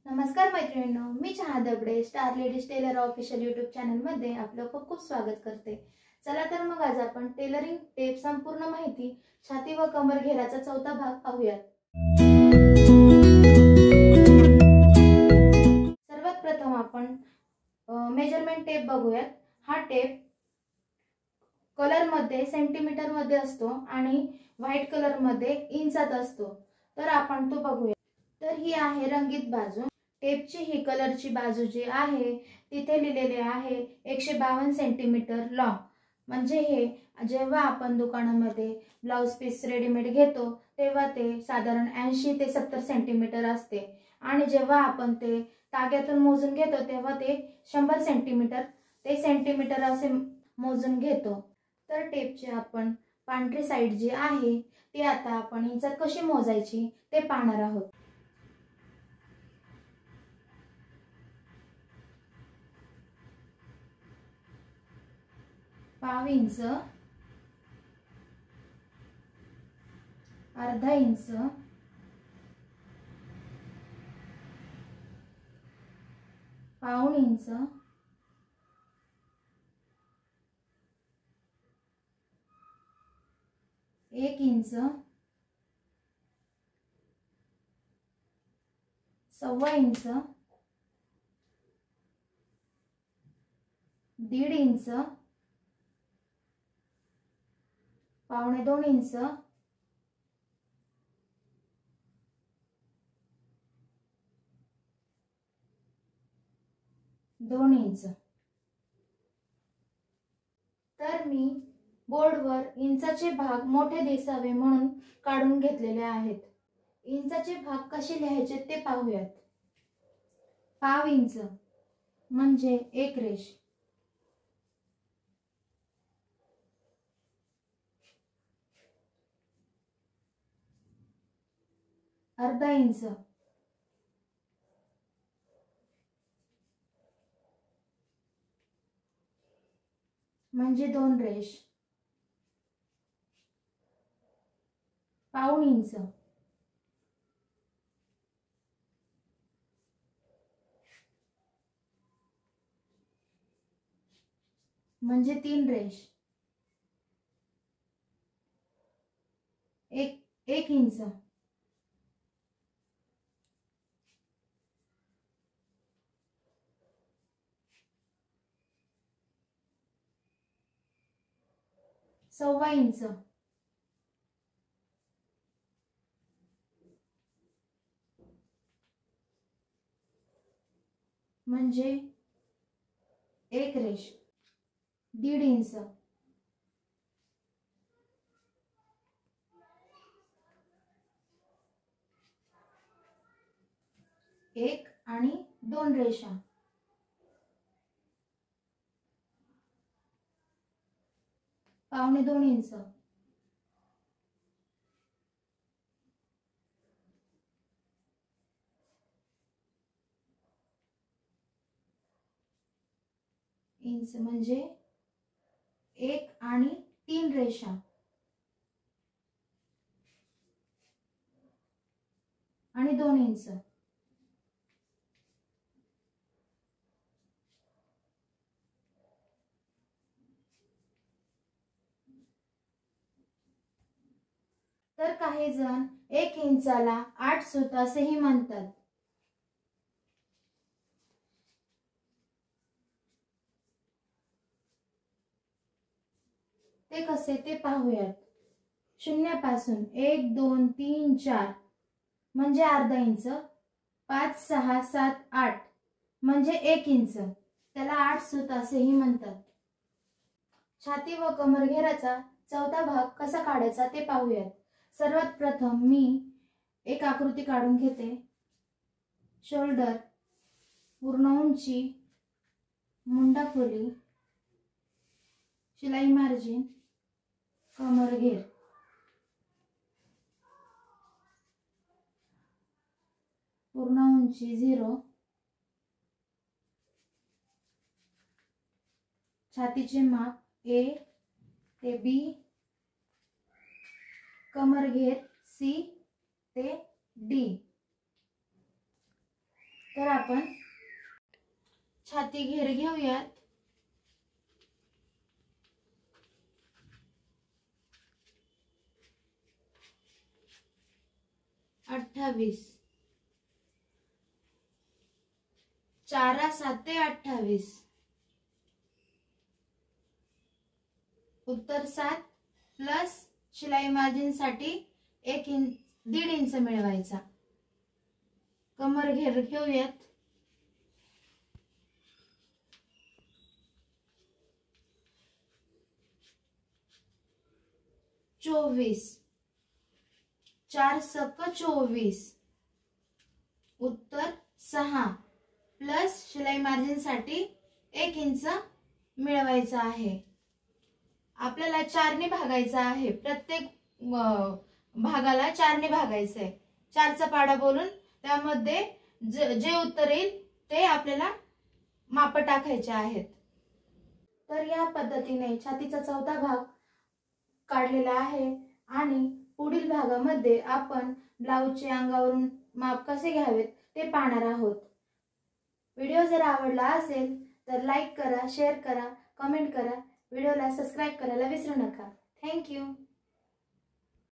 नमस्कार मैत्रिणींनो, मी चहा Dabade star ladies tailor official YouTube channel मध्ये आपलं खूप खूप स्वागत करते। चला तर मग आज आपण टेलरिंग टिप्स संपूर्ण माहिती छाती व कमर घेराचा चौथा भाग पाहूयात। सर्वात प्रथम आपण मेजरमेंट टेप बघूयात। हा टेप कलर मध्ये सेंटीमीटर मध्ये असतो आणि व्हाईट कलर मध्ये इंचात असतो, तर आपण तो बघूया। तर ही आहे रंगीत बाजू। टेपची ही कलरची बाजू जी आहे तिथे लिहिलेले आहे 152 सेंटीमीटर लॉंग। म्हणजे हे जेव्हा आपण दुकानामध्ये ब्लाउज पीस रेडीमेड घेतो तेव्हा ते साधारण 80 ते 70 सेंटीमीटर असते आणि जेव्हा आपण ते ताग्यातून मोजून घेतो तेव्हा ते 100 सेंटीमीटर असे मोजून घेतो। तर टेपची आपण पांढरी साइड जी आहे ती आता आपण इंचात कशी मोजायची ते पाहणार आहोत। पाव इंच, अर्धा इंच, पाऊण इंच, 1 इंच, सव्वा इंच, 1.5 इंच, पावणे 2 इंच, 2 इंच। तर मी बोर्डवर इंचाचे भाग मोठे दिसावे म्हणून काढून घेतलेले आहेत। इंचाचे भाग कसे लिहायचे ते पाहूयात। पाव इंच म्हणजे एक रेष, अर्धा इंच, म्हणजे 2 रेष, पाऊण इंच, म्हणजे 3 रेष, 1 इंच, सव्वा इंच, म्हणजे 1 रेष, 1.5 इंच, 1 आणि 2 रेषा, पावणे 2 इंच, इंच म्हणजे 1 आणि 3 रेषा आणि 2 इंच। तर काही जण 1 इंचाला 8 सूत असेही म्हणतात। ते कसे ते पाहूयात। शून्यापासून 1 2 3 4 म्हणजे अर्धा इंच, 5 6 7 8 म्हणजे 1 इंच, त्याला 8 सूत असेही म्हणतात। छाती व कमर घेराचा चौथा भाग कसा काढायचा ते पाहूयात। सर्वात प्रथम मी एक आकृती काढून घेते। शोल्डर, पूर्ण उंची, मुंडा खोली, शिलाई मार्जिन, कमर घेर। पूर्ण उंची 0, छातीचे माप A ते B, कमर घेर C ते D। तर आपण छाती घेर घेऊयात. अठ्ठावीस. 4 7 28. उत्तर 7 प्लस शिलाई मार्जिन साठी 1.5 इंच मिळवायचा. कमर घेर घेऊयात. चोवीस. 4 सक 24. उत्तर 6 प्लस शिलाई मार्जिन साठी 1 इंच मिळवायचा आहे. आपल्याला 4 ने भागायचा आहे. प्रत्येक भागाला 4 ने भागायचं आहे. 4चा पाडा बोलून त्यामध्ये जे उत्तर येईल ते आपल्याला माप टाकायचे आहेत. तर या पद्धतीने छातीचा चौथा भाग काढलेला आहे आणि पुढील भागामध्ये आपण ब्लाउजचे अंगावरून माप कसे घ्यावेत ते पाहणार आहोत. व्हिडिओ जर आवडला असेल तर लाईक करा, शेअर करा, कमेंट करा. व्हिडिओला सबस्क्राइब करायला विसरू नका. Thank you.